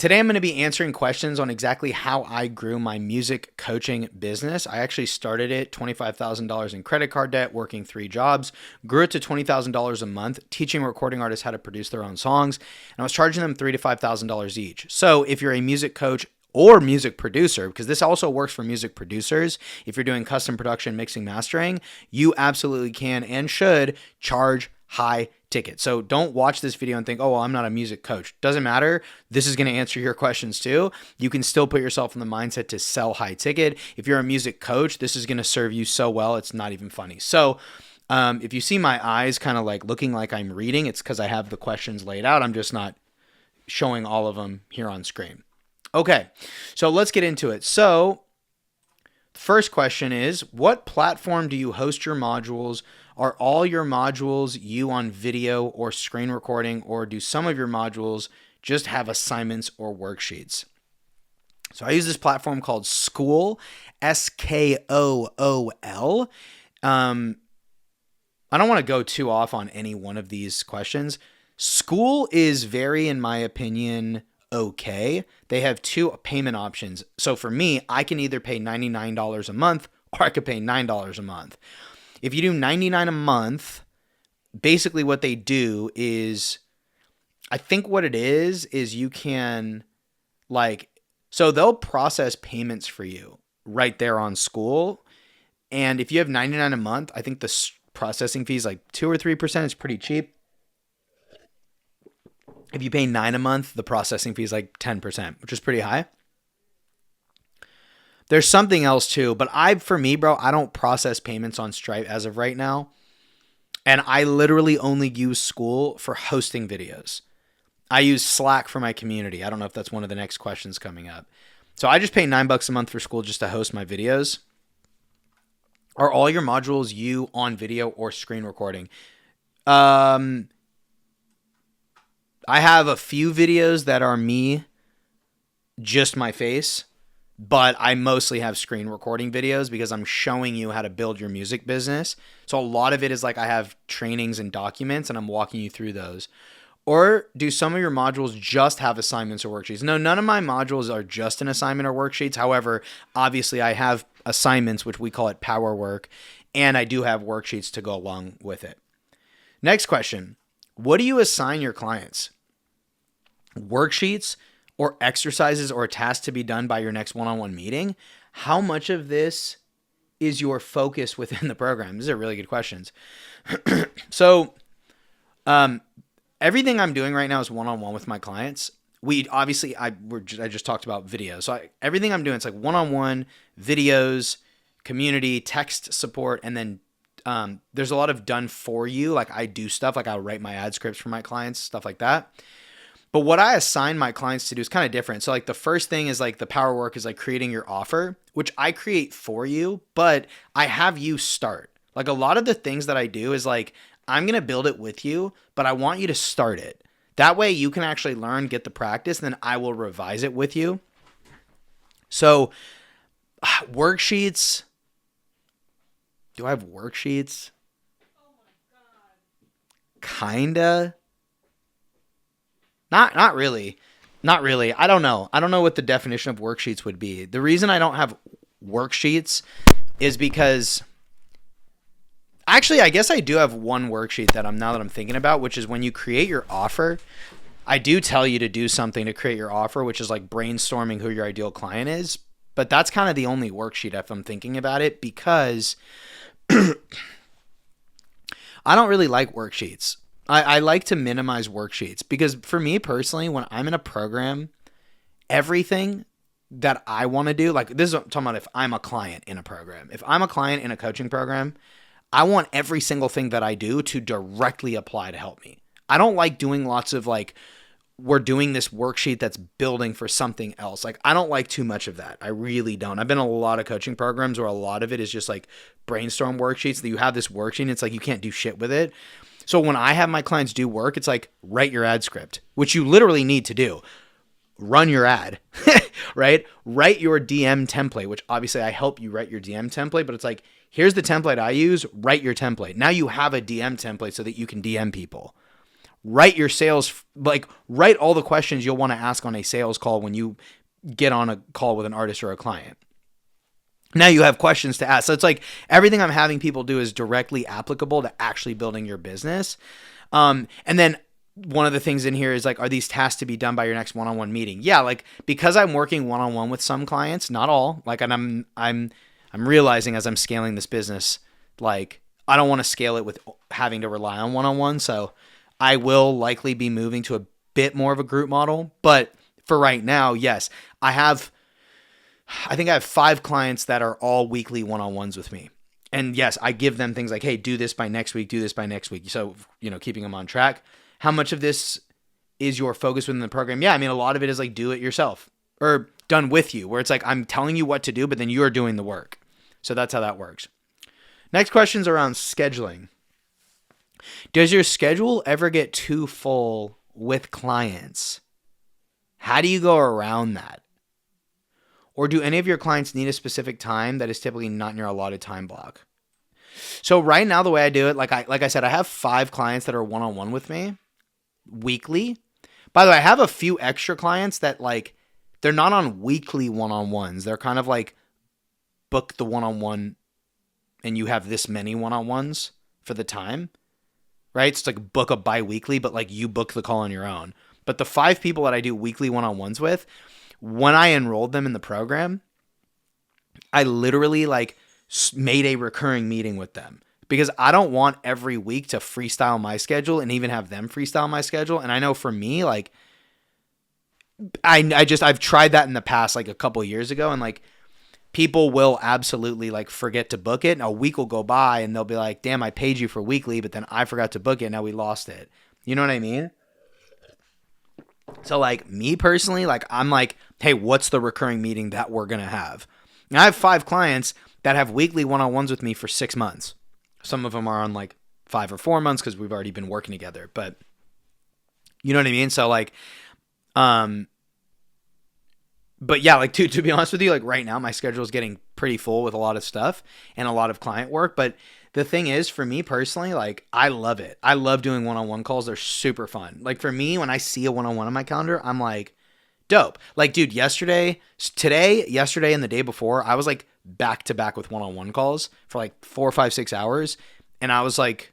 Today, I'm going to be answering questions on exactly how I grew my music coaching business. I actually started it $25,000 in credit card debt, working 3 jobs, grew it to $20,000 a month, teaching recording artists how to produce their own songs, and I was charging them $3,000 to $5,000 each. So if you're a music coach or music producer, because this also works for music producers, if you're doing custom production, mixing, mastering, you absolutely can and should charge high ticket. So don't watch this video and think, oh, well, I'm not a music coach. Doesn't matter. This is going to answer your questions too. You can still put yourself in the mindset to sell high ticket. If you're a music coach, this is going to serve you so well. It's not even funny. So if you see my eyes kind of like looking like I'm reading, it's because I have the questions laid out. I'm just not showing all of them here on screen. Okay, so let's get into it. So the first question is, what platform do you host your modules? Are all your modules you on video or screen recording, or do some of your modules just have assignments or worksheets? So I use this platform called Skool, Skool. I don't want to go too off on any one of these questions. Skool is very, in my opinion, okay. They have 2 payment options. So for me, I can either pay $99 a month or I could pay $9 a month. If you do $99 a month, basically what they do is, I think what it is you can so they'll process payments for you right there on Skool. And if you have $99 a month, I think the processing fee is like 2 or 3%. It's pretty cheap. If you pay $9 a month, the processing fee is like 10%, which is pretty high. There's something else too, but for me, bro, I don't process payments on Stripe as of right now. And I literally only use Skool for hosting videos. I use Slack for my community. I don't know if that's one of the next questions coming up. So I just pay $9 a month for Skool just to host my videos. Are all your modules you on video or screen recording? I have a few videos that are me, just my face. But I mostly have screen recording videos because I'm showing you how to build your music business. So a lot of it is like I have trainings and documents and I'm walking you through those. Or do some of your modules just have assignments or worksheets? No, none of my modules are just an assignment or worksheets. However, obviously I have assignments, which we call it power work, and I do have worksheets to go along with it. Next question. What do you assign your clients? Worksheets or exercises or tasks to be done by your next one-on-one meeting? How much of this is your focus within the program? These are really good questions. So everything I'm doing right now is one-on-one with my clients. I just talked about videos. So everything I'm doing, it's like one-on-one videos, community, text support, and then there's a lot of done for you. Like I do stuff, like I'll write my ad scripts for my clients, stuff like that. But what I assign my clients to do is kind of different. So like the first thing is like the power work is like creating your offer, which I create for you, but I have you start. Like a lot of the things that I do is like, I'm going to build it with you, but I want you to start it. That way you can actually learn, get the practice, and then I will revise it with you. So worksheets. Do I have worksheets? Oh my God. Kinda. Not really. Not really. I don't know. I don't know what the definition of worksheets would be. The reason I don't have worksheets is because actually, I guess I do have one worksheet now that I'm thinking about, which is when you create your offer, I do tell you to do something to create your offer, which is like brainstorming who your ideal client is. But that's kind of the only worksheet if I'm thinking about it, because I don't really like worksheets. I like to minimize worksheets because for me personally, when I'm in a program, everything that I want to do, like this is what I'm talking about if I'm a client in a program. If I'm a client in a coaching program, I want every single thing that I do to directly apply to help me. I don't like doing lots of like, we're doing this worksheet that's building for something else. Like I don't like too much of that. I really don't. I've been in a lot of coaching programs where a lot of it is just like brainstorm worksheets that you have this worksheet and it's like you can't do shit with it. So when I have my clients do work, it's like write your ad script, which you literally need to do. Run your ad, right? Write your DM template, which obviously I help you write your DM template, but it's like, here's the template I use, write your template. Now you have a DM template so that you can DM people, write your sales, like write all the questions you'll want to ask on a sales call when you get on a call with an artist or a client. Now you have questions to ask. So it's like everything I'm having people do is directly applicable to actually building your business. And then one of the things in here is like, are these tasks to be done by your next one-on-one meeting? Yeah, like because I'm working one-on-one with some clients, not all. Like, and I'm realizing as I'm scaling this business, like I don't want to scale it with having to rely on one-on-one. So I will likely be moving to a bit more of a group model. But for right now, yes, I think I have 5 clients that are all weekly one-on-ones with me. And yes, I give them things like, hey, do this by next week, do this by next week. So, keeping them on track. How much of this is your focus within the program? Yeah, I mean, a lot of it is like do it yourself or done with you, where it's like I'm telling you what to do, but then you're doing the work. So that's how that works. Next question is around scheduling. Does your schedule ever get too full with clients? How do you go around that? Or do any of your clients need a specific time that is typically not in your allotted time block? So right now, the way I do it, like I said, I have 5 clients that are one-on-one with me weekly. By the way, I have a few extra clients that like, they're not on weekly one-on-ones. They're kind of like book the one-on-one and you have this many one-on-ones for the time, right? It's like book a bi-weekly, but like you book the call on your own. But the 5 people that I do weekly one-on-ones with, when I enrolled them in the program, I literally like made a recurring meeting with them because I don't want every week to freestyle my schedule and even have them freestyle my schedule. And I know for me, like I've tried that in the past, like a couple of years ago, and like people will absolutely like forget to book it. And a week will go by and they'll be like, damn, I paid you for weekly, but then I forgot to book it. Now we lost it. You know what I mean? So like me personally, like I'm like, hey, what's the recurring meeting that we're going to have? Now I have 5 clients that have weekly one-on-ones with me for 6 months. Some of them are on like 5 or 4 months because we've already been working together, but you know what I mean? So like, but yeah, like to be honest with you, like right now my schedule is getting pretty full with a lot of stuff and a lot of client work. But the thing is, for me personally, like I love it. I love doing one-on-one calls. They're super fun. Like for me, when I see a one-on-one on my calendar, I'm like, dope. Like, dude, yesterday, and the day before, I was like back to back with one-on-one calls for like 4, 5, 6 hours. And I was like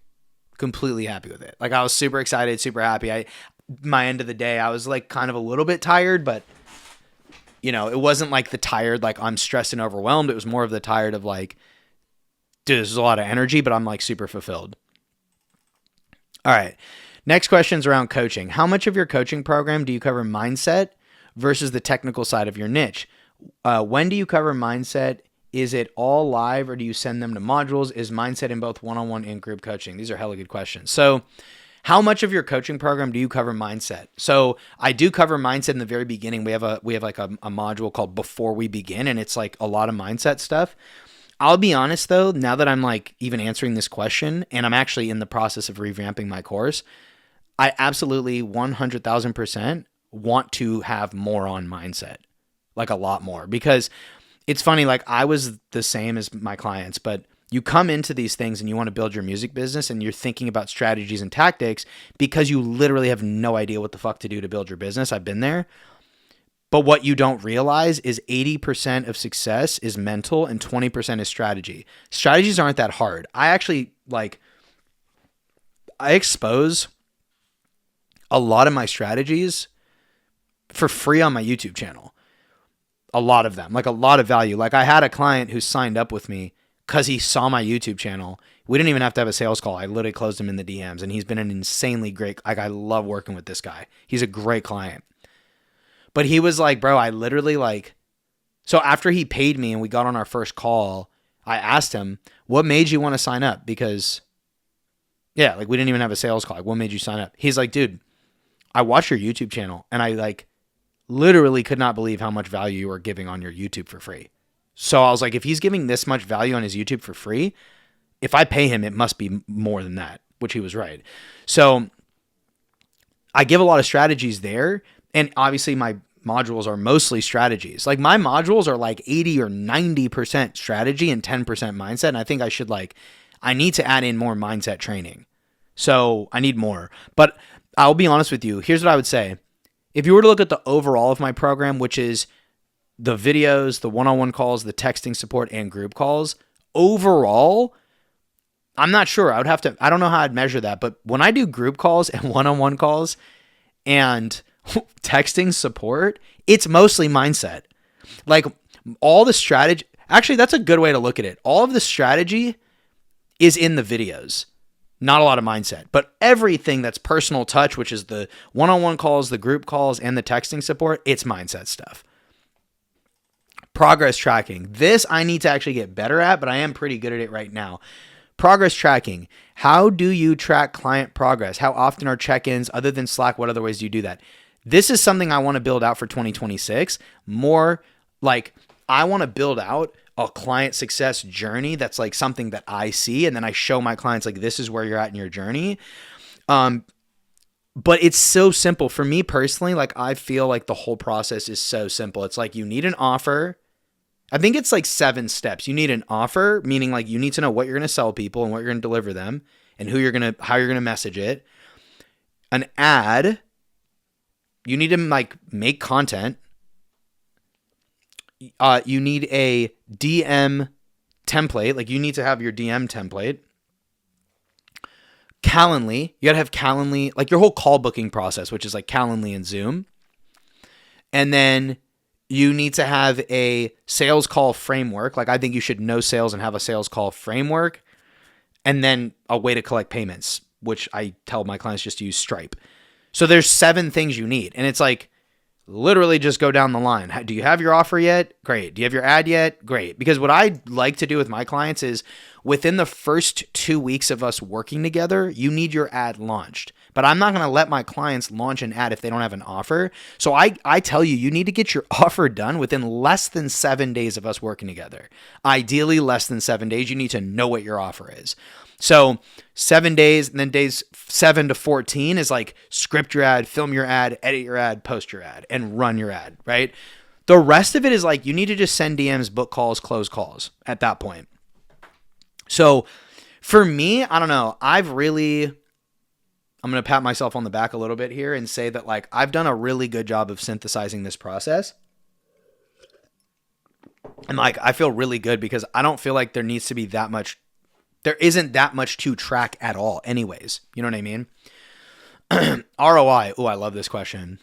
completely happy with it. Like I was super excited, super happy. My end of the day, I was like kind of a little bit tired, but it wasn't like the tired, like I'm stressed and overwhelmed. It was more of the tired of like, dude, there's a lot of energy, but I'm like super fulfilled. All right. Next question is around coaching. How much of your coaching program do you cover mindset versus the technical side of your niche? When do you cover mindset? Is it all live or do you send them to modules? Is mindset in both one-on-one and group coaching? These are hella good questions. So how much of your coaching program do you cover mindset? So I do cover mindset in the very beginning. We have like a module called Before We Begin, and it's like a lot of mindset stuff. I'll be honest though, now that I'm like even answering this question and I'm actually in the process of revamping my course, I absolutely 100,000% want to have more on mindset, like a lot more, because it's funny. Like I was the same as my clients, but you come into these things and you want to build your music business and you're thinking about strategies and tactics because you literally have no idea what the fuck to do to build your business. I've been there. But what you don't realize is 80% of success is mental and 20% is strategy. Strategies aren't that hard. I expose a lot of my strategies for free on my YouTube channel. A lot of them, like a lot of value. Like I had a client who signed up with me because he saw my YouTube channel. We didn't even have to have a sales call. I literally closed him in the DMs and he's been an insanely great, like I love working with this guy. He's a great client. But he was like, bro, I literally like, so after he paid me and we got on our first call, I asked him, what made you want to sign up? Because yeah, like we didn't even have a sales call. Like, what made you sign up? He's like, dude, I watched your YouTube channel and I like literally could not believe how much value you were giving on your YouTube for free. So I was like, if he's giving this much value on his YouTube for free, if I pay him, it must be more than that, which he was right. So I give a lot of strategies there. And obviously my modules are mostly strategies. Like my modules are like 80 or 90% strategy and 10% mindset. And I think I need to add in more mindset training. So I need more, but I'll be honest with you. Here's what I would say. If you were to look at the overall of my program, which is the videos, the one-on-one calls, the texting support, and group calls, overall, I'm not sure. I don't know how I'd measure that, but when I do group calls and one-on-one calls and texting support, it's mostly mindset. Like all the strategy, actually, that's a good way to look at it. All of the strategy is in the videos, not a lot of mindset, but everything that's personal touch, which is the one-on-one calls, the group calls, and the texting support, it's mindset stuff. Progress tracking. This I need to actually get better at, but I am pretty good at it right now. Progress tracking. How do you track client progress? How often are check-ins? Other than Slack, what other ways do you do that? This is something I want to build out for 2026. More like I want to build out a client success journey that's like something that I see, and then I show my clients like this is where you're at in your journey. But it's so simple for me personally. Like I feel like the whole process is so simple. It's like you need an offer. I think it's like 7 steps. You need an offer, meaning like you need to know what you're going to sell people and what you're going to deliver them and how you're going to message it. An ad, you need to like make content. You need a DM template. Like you need to have your DM template. Calendly, you got to have Calendly, like your whole call booking process, which is like Calendly and Zoom. And then you need to have a sales call framework. Like I think you should know sales and have a sales call framework. And then a way to collect payments, which I tell my clients just to use Stripe. So there's 7 things you need. And it's like, literally just go down the line. Do you have your offer yet? Great. Do you have your ad yet? Great. Because what I like to do with my clients is within the first 2 weeks of us working together, you need your ad launched. But I'm not going to let my clients launch an ad if they don't have an offer. So I tell you, you need to get your offer done within less than 7 days of us working together. Ideally, less than 7 days. You need to know what your offer is. So 7 days, and then days 7 to 14 is like script your ad, film your ad, edit your ad, post your ad, and run your ad, right? The rest of it is like you need to just send DMs, book calls, close calls at that point. So for me, I don't know. I'm going to pat myself on the back a little bit here and say that like I've done a really good job of synthesizing this process. And like I feel really good because I don't feel like there isn't that much to track at all anyways. You know what I mean? ROI. Oh, I love this question.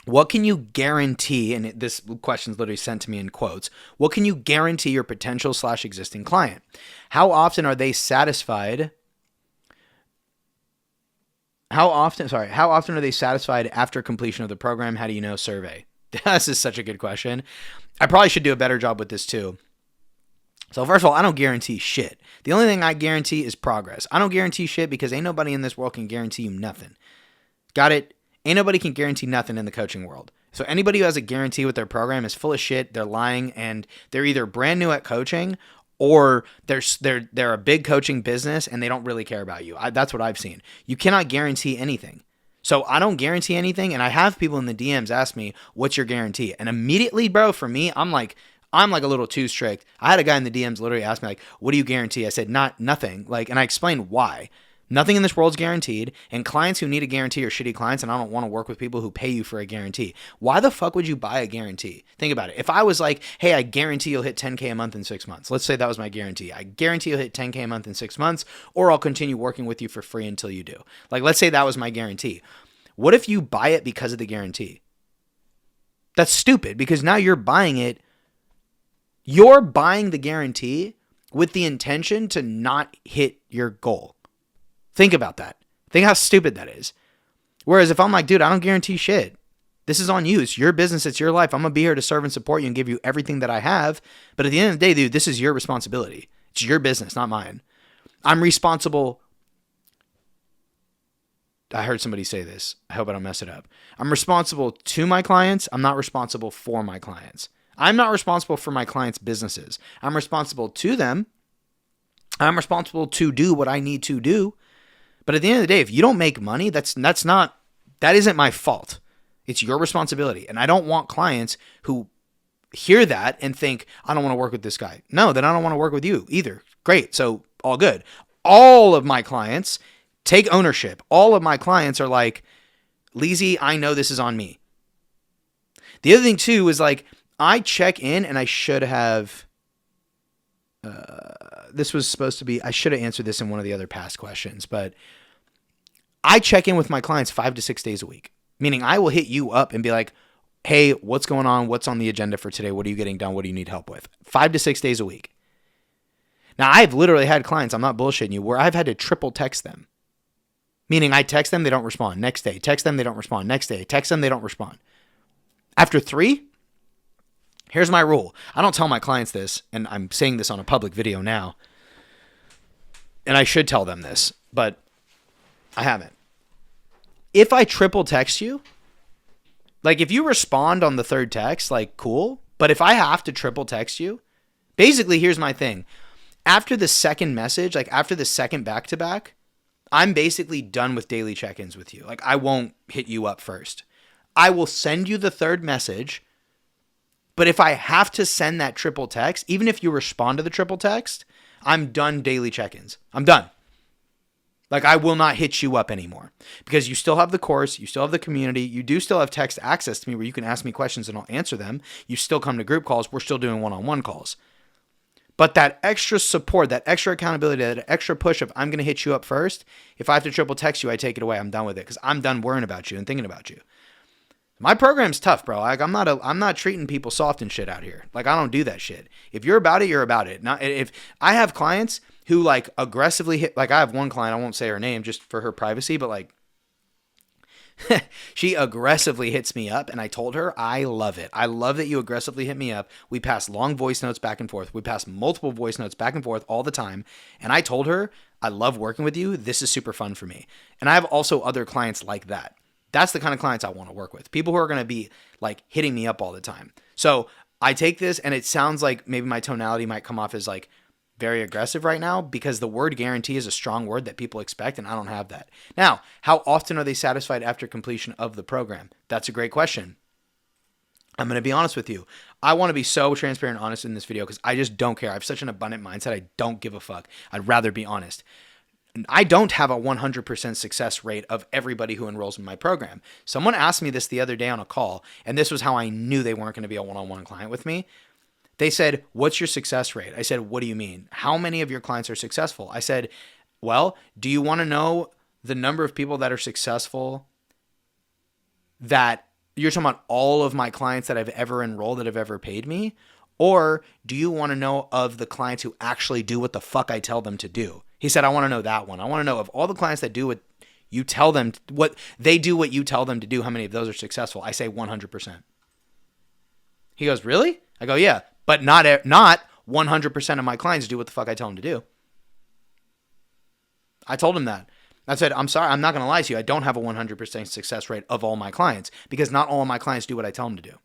What can you guarantee? And this question's literally sent to me in quotes. What can you guarantee your potential / existing client? How often are they satisfied? How often are they satisfied after completion of the program? How do you know? Survey. This is such a good question. I probably should do a better job with this too. So first of all, I don't guarantee shit. The only thing I guarantee is progress. I don't guarantee shit because ain't nobody in this world can guarantee you nothing. Got it? Ain't nobody can guarantee nothing in the coaching world. So anybody who has a guarantee with their program is full of shit. They're lying, and they're either brand new at coaching or they're a big coaching business and they don't really care about you. That's what I've seen. You cannot guarantee anything. So I don't guarantee anything, and I have people in the DMs ask me, "What's your guarantee?" And immediately, bro, for me, I'm like a little too strict. I had a guy in the DMs literally ask me like, "What do you guarantee?" I said, nothing. Like, and I explained why. Nothing in this world is guaranteed, and clients who need a guarantee are shitty clients, and I don't want to work with people who pay you for a guarantee. Why the fuck would you buy a guarantee? Think about it. If I was like, hey, I guarantee you'll hit 10K a month in 6 months. Let's say that was my guarantee. I guarantee you'll hit 10K a month in 6 months, or I'll continue working with you for free until you do. Like, let's say that was my guarantee. What if you buy it because of the guarantee? That's stupid, because now you're buying it. You're buying the guarantee with the intention to not hit your goal. Think about that. Think how stupid that is. Whereas if I'm like, dude, I don't guarantee shit. This is on you. It's your business. It's your life. I'm going to be here to serve and support you and give you everything that I have. But at the end of the day, dude, this is your responsibility. It's your business, not mine. I'm responsible. I heard somebody say this. I hope I don't mess it up. I'm responsible to my clients. I'm not responsible for my clients. I'm not responsible for my clients' businesses. I'm responsible to them. I'm responsible to do what I need to do. But at the end of the day, if you don't make money, that isn't my fault. It's your responsibility. And I don't want clients who hear that and think, I don't want to work with this guy. No, then I don't want to work with you either. Great. So all good. All of my clients Take ownership. All of my clients are like, Leezy, I know this is on me. The other thing too is like, I check in and I should have, this was supposed to be, I should have answered this in one of the other past questions, but I check in with my clients 5 to 6 days a week, meaning I will hit you up and be like, hey, what's going on? What's on the agenda for today? What are you getting done? What do you need help with? 5 to 6 days a week. Now, I've literally had clients, I'm not bullshitting you, where I've had to triple text them. Meaning I text them, they don't respond. Next day, text them, they don't respond. Next day, text them, they don't respond. After 3, here's my rule. I don't tell my clients this, and I'm saying this on a public video now, and I should tell them this, but I haven't. If I triple text you, like if you respond on the 3rd text, like cool, but if I have to triple text you, basically here's my thing. After the 2nd message, like after the 2nd back-to-back, I'm basically done with daily check-ins with you. Like I won't hit you up first. I will send you the 3rd message, but if I have to send that triple text, even if you respond to the triple text, I'm done daily check-ins. I'm done. Like I will not hit you up anymore because you still have the course, you still have the community, you do still have text access to me where you can ask me questions and I'll answer them. You still come to group calls, we're still doing one-on-one calls. But that extra support, that extra accountability, that extra push of I'm going to hit you up first, if I have to triple text you, I take it away. I'm done with it because I'm done worrying about you and thinking about you. My program's tough, bro. Like I'm not treating people soft and shit out here. Like I don't do that shit. If you're about it, you're about it. Not if I have clients who like aggressively hit, like I have one client, I won't say her name just for her privacy, but like she aggressively hits me up and I told her, I love it. I love that you aggressively hit me up. We pass long voice notes back and forth. We pass multiple voice notes back and forth all the time. And I told her, I love working with you. This is super fun for me. And I have also other clients like that. That's the kind of clients I want to work with. People who are going to be like hitting me up all the time. So I take this and it sounds like maybe my tonality might come off as like very aggressive right now because the word guarantee is a strong word that people expect and I don't have that. Now, how often are they satisfied after completion of the program? That's a great question. I'm going to be honest with you. I want to be so transparent and honest in this video because I just don't care. I have such an abundant mindset. I don't give a fuck. I'd rather be honest. I don't have a 100% success rate of everybody who enrolls in my program. Someone asked me this the other day on a call, and this was how I knew they weren't going to be a one-on-one client with me. They said, what's your success rate? I said, what do you mean? How many of your clients are successful? I said, well, do you want to know the number of people that are successful that you're talking about all of my clients that I've ever enrolled that have ever paid me? Or do you want to know of the clients who actually do what the fuck I tell them to do? He said, I want to know that one. I want to know of all the clients that do what you tell them, what they do, what you tell them to do, how many of those are successful? I say 100%. He goes, really? I go, yeah. But not 100% of my clients do what the fuck I tell them to do. I told him that. I said, I'm sorry, I'm not going to lie to you. I don't have a 100% success rate of all my clients because not all of my clients do what I tell them to do.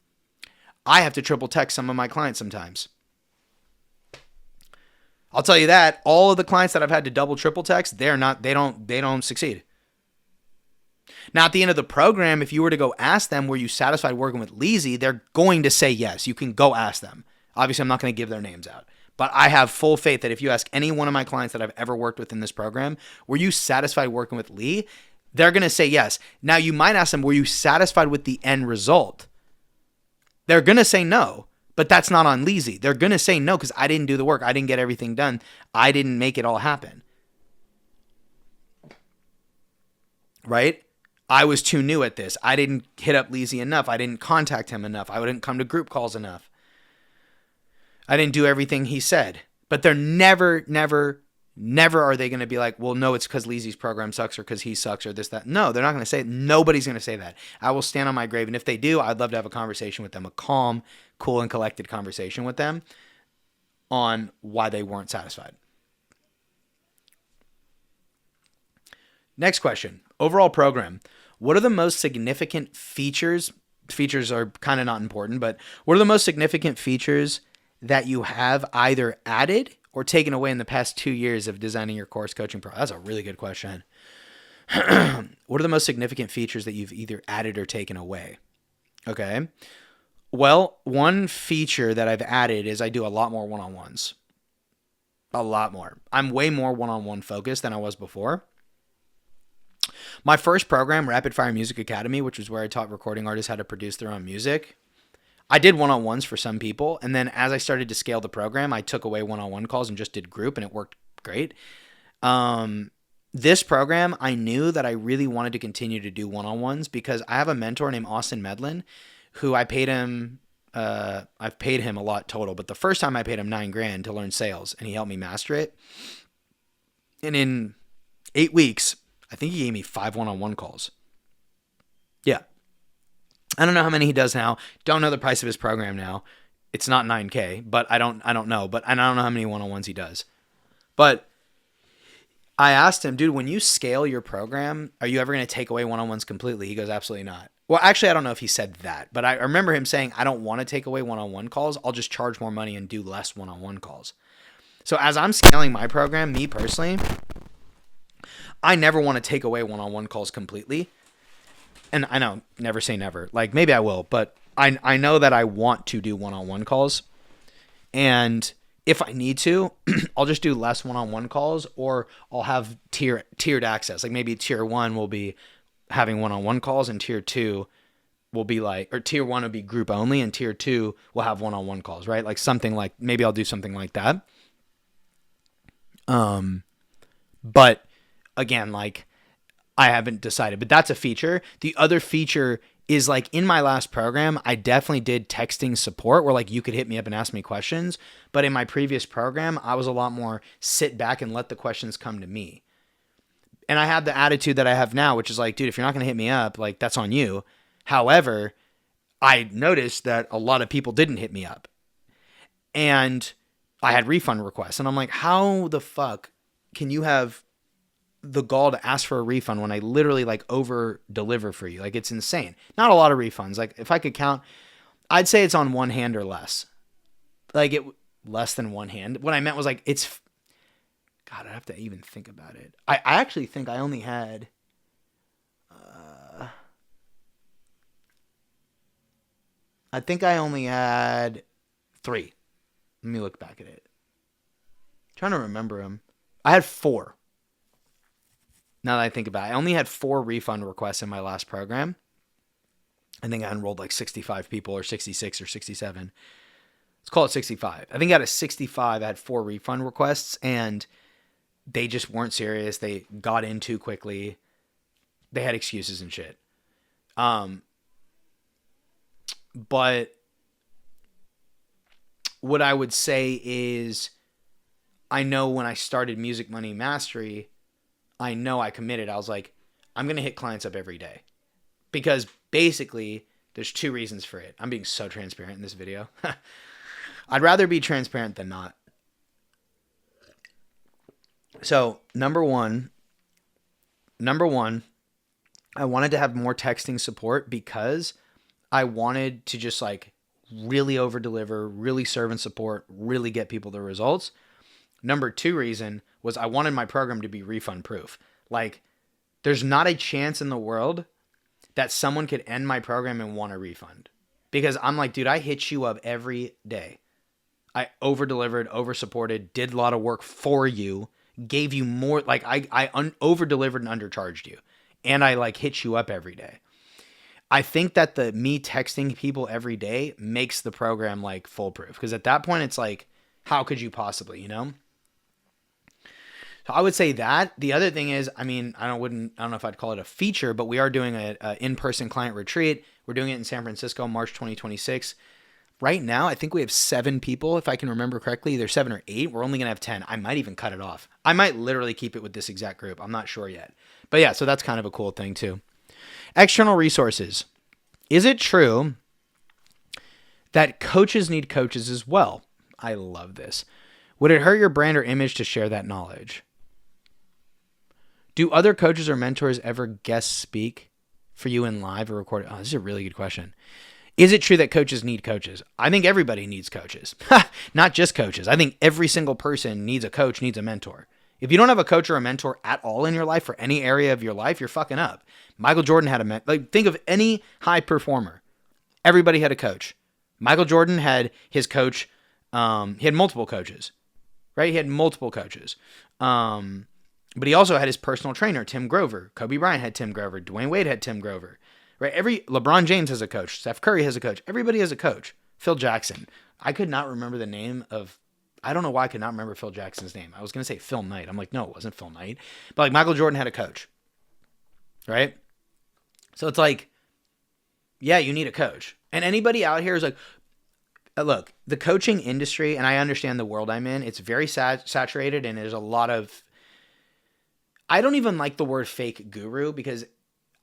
I have to triple text some of my clients sometimes. I'll tell you that all of the clients that I've had to double triple text, they don't succeed. Now, at the end of the program, if you were to go ask them, were you satisfied working with Leezy? They're going to say yes. You can go ask them. Obviously, I'm not going to give their names out. But I have full faith that if you ask any one of my clients that I've ever worked with in this program, were you satisfied working with Lee? They're going to say yes. Now, you might ask them, were you satisfied with the end result? They're going to say no, but that's not on Leezy. They're going to say no because I didn't do the work. I didn't get everything done. I didn't make it all happen. Right? I was too new at this. I didn't hit up Leezy enough. I didn't contact him enough. I didn't come to group calls enough. I didn't do everything he said. But they're never are they going to be like, well, no, it's because Leezy's program sucks or because he sucks or this, that. No, they're not going to say it. Nobody's going to say that. I will stand on my grave. And if they do, I'd love to have a conversation with them, a calm, cool, and collected conversation with them on why they weren't satisfied. Next question. Overall program. What are the most significant features? Features are kind of not important, but what are the most significant features that you have either added or taken away in the past 2 years of designing your course coaching pro? That's a really good question. What are the most significant features that you've either added or taken away? Okay. Well, one feature that I've added is I do a lot more one-on-ones. A lot more. I'm way more one-on-one focused than I was before. My first program, Rapid Fire Music Academy, which was where I taught recording artists how to produce their own music, I did one-on-ones for some people. And then as I started to scale the program, I took away one-on-one calls and just did group, and it worked great. This program, I knew that I really wanted to continue to do one-on-ones because I have a mentor named Austin Medlin who I paid him. I've paid him a lot total, but the first time I paid him $9,000 to learn sales, and he helped me master it. And in 8 weeks, I think he gave me 5 one-on-one calls. Yeah. I don't know how many he does now. Don't know the price of his program now. It's not $9,000, but I don't know. But I don't know how many one-on-ones he does. But I asked him, dude, when you scale your program, are you ever going to take away one-on-ones completely? He goes, absolutely not. Well, actually, I don't know if he said that, but I remember him saying, I don't want to take away one-on-one calls. I'll just charge more money and do less one-on-one calls. So as I'm scaling my program, me personally, I never want to take away one-on-one calls completely. And I know, never say never. Like, maybe I will, but I know that I want to do one-on-one calls. And if I need to, I'll just do less one-on-one calls, or I'll have tiered access. Like maybe tier 1 will be having one-on-one calls, and tier 2 will be like, or tier 1 will be group only, and tier 2 will have one-on-one calls, right? Like something like, maybe I'll do something like that. But again, like I haven't decided, but that's a feature. The other feature is like in my last program, I definitely did texting support where like you could hit me up and ask me questions. But in my previous program, I was a lot more sit back and let the questions come to me. And I had the attitude that I have now, which is like, dude, if you're not going to hit me up, like that's on you. However, I noticed that a lot of people didn't hit me up. And I had refund requests. And I'm like, how the fuck can you have the gall to ask for a refund when I literally like over deliver for you? Like it's insane. Not a lot of refunds. Like if I could count, I'd say it's on one hand or less. Like it less than one hand. What I meant was like, it's, God, I'd have to even think about it. I actually think I only had, I think I only had 3. Let me look back at it. I'm trying to remember them. I had 4. Now that I think about it, I only had 4 refund requests in my last program. I think I enrolled like 65 people or 66 or 67. Let's call it 65. I think out of 65, I had 4 refund requests, and they just weren't serious. They got in too quickly. They had excuses and shit. But what I would say is, I know when I started Music Money Mastery, I know I committed. I was like, I'm going to hit clients up every day. Because basically, there's 2 reasons for it. I'm being so transparent in this video. I'd rather be transparent than not. So, number one, I wanted to have more texting support because I wanted to just like really over deliver, really serve and support, really get people the results. Number 2 reason was I wanted my program to be refund proof. Like there's not a chance in the world that someone could end my program and want a refund, because I'm like, dude, I hit you up every day. I over delivered, over supported, did a lot of work for you, gave you more. Like I over delivered and undercharged you. And I like hit you up every day. I think that me texting people every day makes the program like foolproof, because at that point it's like, how could you possibly, you know? So I would say that. The other thing is, I mean, I don't know if I'd call it a feature, but we are doing a in-person client retreat. We're doing it in San Francisco, March 2026. Right now, I think we have 7 people, if I can remember correctly, either 7 or 8. We're only going to have 10. I might even cut it off. I might literally keep it with this exact group. I'm not sure yet. But yeah, so that's kind of a cool thing too. External resources. Is it true that coaches need coaches as well? I love this. Would it hurt your brand or image to share that knowledge? Do other coaches or mentors ever guest speak for you in live or recorded? Oh, this is a really good question. Is it true that coaches need coaches? I think everybody needs coaches. Not just coaches. I think every single person needs a coach, needs a mentor. If you don't have a coach or a mentor at all in your life, for any area of your life, you're fucking up. Michael Jordan had a mentor. Like, think of any high performer. Everybody had a coach. Michael Jordan had his coach. He had multiple coaches, right? He had multiple coaches. But he also had his personal trainer, Tim Grover. Kobe Bryant had Tim Grover. Dwayne Wade had Tim Grover. Right? LeBron James has a coach. Steph Curry has a coach. Everybody has a coach. Phil Jackson. I could not remember the name of. I don't know why I could not remember Phil Jackson's name. I was going to say Phil Knight. I'm like, no, it wasn't Phil Knight. But like Michael Jordan had a coach. Right? So it's like, yeah, you need a coach. And anybody out here is like, look, the coaching industry, and I understand the world I'm in, it's very saturated, and there's a lot of, I don't even like the word fake guru, because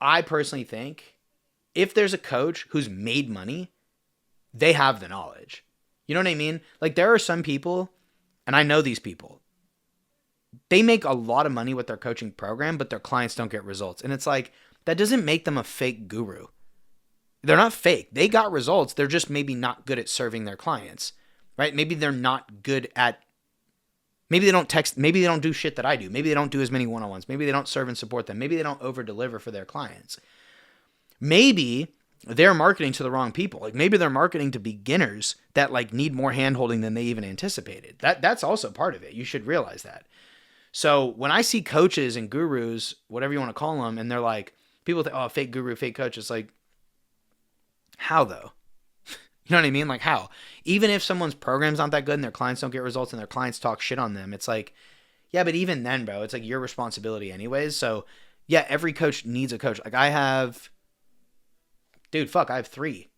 I personally think if there's a coach who's made money, they have the knowledge. You know what I mean? Like, there are some people, and I know these people, they make a lot of money with their coaching program, but their clients don't get results. And it's like, that doesn't make them a fake guru. They're not fake. They got results. They're just maybe not good at serving their clients, right? Maybe they're not good at, maybe they don't text, maybe they don't do shit that I do. Maybe they don't do as many one-on-ones. Maybe they don't serve and support them. Maybe they don't over-deliver for their clients. Maybe they're marketing to the wrong people. Like, maybe they're marketing to beginners that like need more hand-holding than they even anticipated. That's also part of it. You should realize that. So when I see coaches and gurus, whatever you want to call them, and they're like, people think, oh, fake guru, fake coach. It's like, how though? You know what I mean? Like, how? Even if someone's program's not that good and their clients don't get results and their clients talk shit on them, it's like, yeah, but even then, bro, it's like your responsibility anyways. So yeah, every coach needs a coach. Like, I have 3.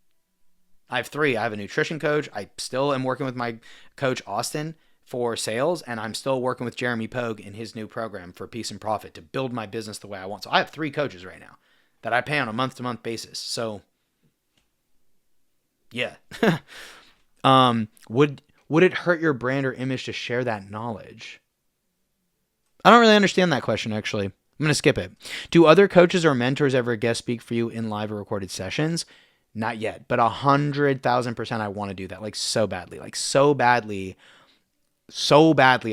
I have a nutrition coach. I still am working with my coach, Austin, for sales, and I'm still working with Jeremy Pogue in his new program for Peace and Profit to build my business the way I want. So I have 3 coaches right now that I pay on a month-to-month basis. So yeah. Would it hurt your brand or image to share that knowledge? I don't really understand that question, actually. I'm going to skip it. Do other coaches or mentors ever guest speak for you in live or recorded sessions? Not yet, but 100,000% I want to do that. Like, so badly. I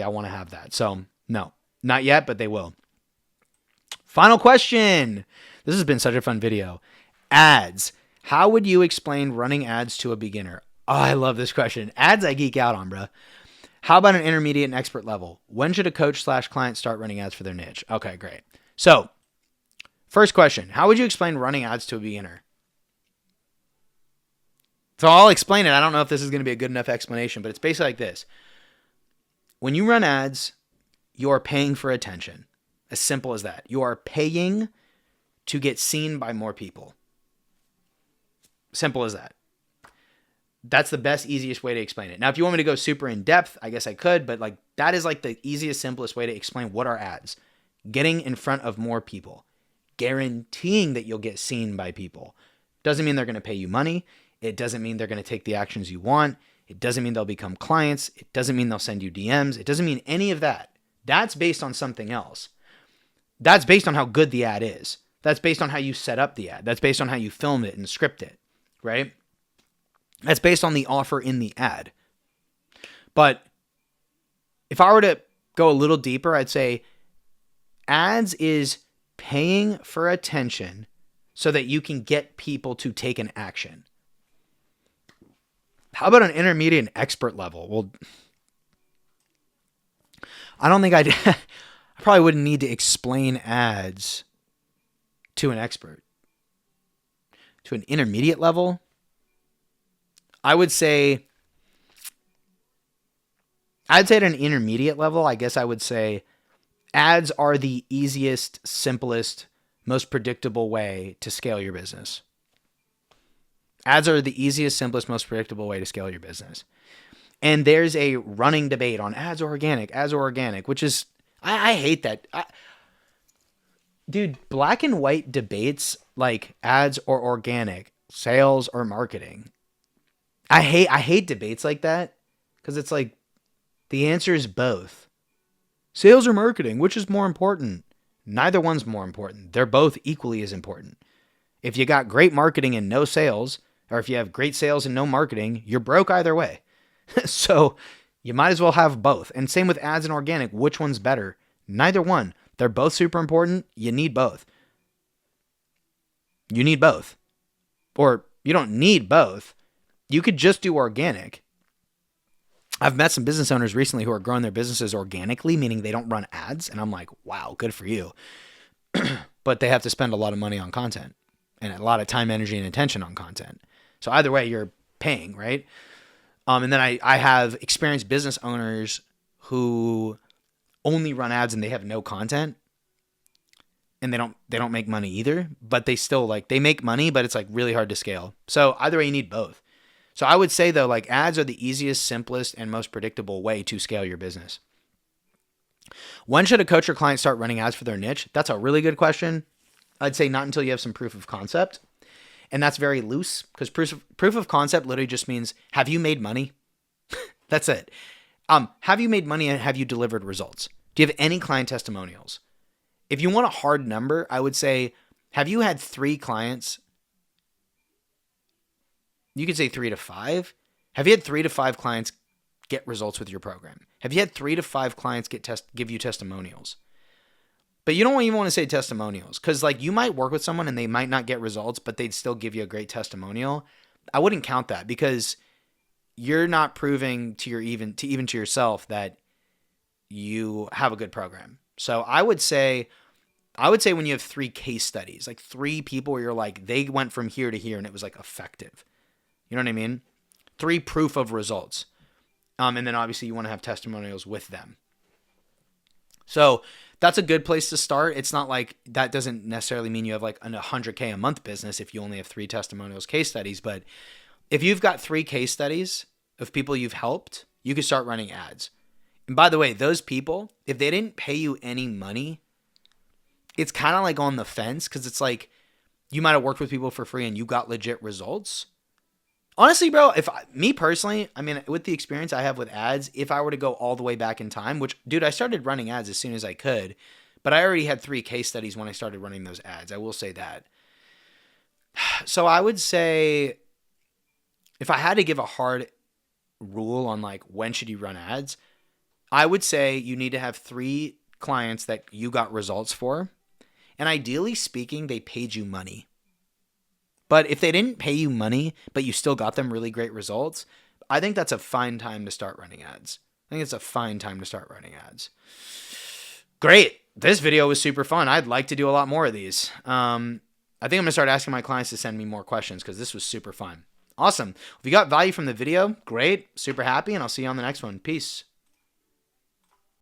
want to have that. So no, not yet, but they will. Final question. This has been such a fun video. Ads. How would you explain running ads to a beginner? Oh, I love this question. Ads I geek out on, bro. How about an intermediate and expert level? When should a coach/client start running ads for their niche? Okay, great. So, first question. How would you explain running ads to a beginner? So I'll explain it. I don't know if this is going to be a good enough explanation, but it's basically like this. When you run ads, you're paying for attention. As simple as that. You are paying to get seen by more people. Simple as that. That's the best, easiest way to explain it. Now, if you want me to go super in depth, I guess I could, but like that is like the easiest, simplest way to explain what are ads. Getting in front of more people. Guaranteeing that you'll get seen by people. Doesn't mean they're going to pay you money. It doesn't mean they're going to take the actions you want. It doesn't mean they'll become clients. It doesn't mean they'll send you DMs. It doesn't mean any of that. That's based on something else. That's based on how good the ad is. That's based on how you set up the ad. That's based on how you film it and script it, right? That's based on the offer in the ad. But if I were to go a little deeper, I'd say ads is paying for attention so that you can get people to take an action. How about an intermediate and expert level? Well, I don't think I probably wouldn't need to explain ads to an expert. To an intermediate level, I would say, at an intermediate level, I guess I would say ads are the easiest, simplest, most predictable way to scale your business. Ads are the easiest, simplest, most predictable way to scale your business. And there's a running debate on ads or organic, which is, I hate that. Dude, black and white debates like ads or organic, sales or marketing. I hate debates like that because it's like the answer is both. Sales or marketing, which is more important? Neither one's more important. They're both equally as important. If you got great marketing and no sales, or if you have great sales and no marketing, you're broke either way. So you might as well have both. And same with ads and organic. Which one's better? Neither one. They're both super important. You need both. You need both. Or you don't need both. You could just do organic I've met some business owners recently who are growing their businesses organically, meaning they don't run ads. And I'm like, wow, good for you. But they have to spend a lot of money on content and a lot of time, energy, and attention on content. So either way, you're paying, right? And then I have experienced business owners who only run ads and they have no content, and they don't make money either, but they still like, they make money, but it's like really hard to scale. So either way, you need both. So I would say though, like ads are the easiest, simplest, and most predictable way to scale your business. When should a coach or client start running ads for their niche? That's a really good question. I'd say not until you have some proof of concept. And that's very loose because proof of concept literally just means, have you made money? That's it. Have you made money and have you delivered results? Do you have any client testimonials? If you want a hard number, I would say, have you had 3 clients? You could say 3 to 5. Have you had 3 to 5 clients get results with your program? Have you had 3 to 5 clients give you testimonials? But you don't even want to say testimonials because like you might work with someone and they might not get results, but they'd still give you a great testimonial. I wouldn't count that because you're not proving to even to yourself that you have a good program. So I would say when you have 3 case studies, like 3 people where you're like, they went from here to here and it was like effective. You know what I mean? 3 proof of results. And then obviously you want to have testimonials with them. So that's a good place to start. It's not like that doesn't necessarily mean you have like a 100K a month business if you only have 3 testimonials, case studies. But if you've got 3 case studies of people you've helped, you can start running ads. And by the way, those people, if they didn't pay you any money, it's kind of like on the fence because it's like you might have worked with people for free and you got legit results. Honestly, bro, me personally, I mean, with the experience I have with ads, if I were to go all the way back in time, which, dude, I started running ads as soon as I could, but I already had 3 case studies when I started running those ads. I will say that. So I would say if I had to give a hard rule on like when should you run ads, I would say you need to have 3 clients that you got results for. And ideally speaking, they paid you money. But if they didn't pay you money, but you still got them really great results, I think that's a fine time to start running ads. I think it's a fine time to start running ads. Great. This video was super fun. I'd like to do a lot more of these. I think I'm going to start asking my clients to send me more questions because this was super fun. Awesome. If you got value from the video, great. Super happy, and I'll see you on the next one. Peace.